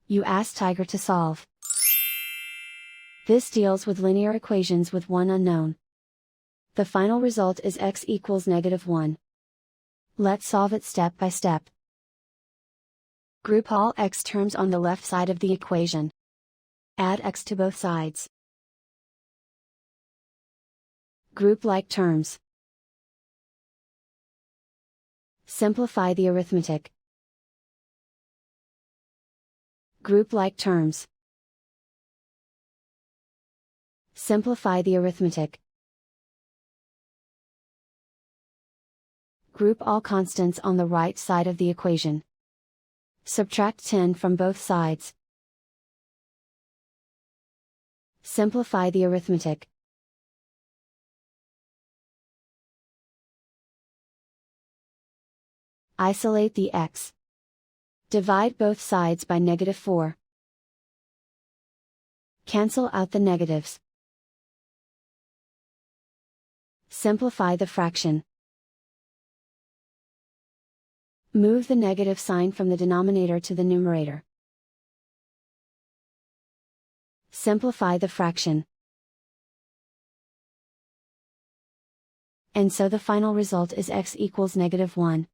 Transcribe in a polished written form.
You ask Tiger to solve. This deals with linear equations with one unknown. The final result is x equals -1. Let's solve it step by step. Group all x terms on the left side of the equation. Add x to both sides. Group like terms. Simplify the arithmetic. Group like terms. Simplify the arithmetic. Group all constants on the right side of the equation. Subtract 10 from both sides. Simplify the arithmetic. Isolate the x. Divide both sides by -4. Cancel out the negatives. Simplify the fraction. Move the negative sign from the denominator to the numerator. Simplify the fraction. And so the final result is x equals -1.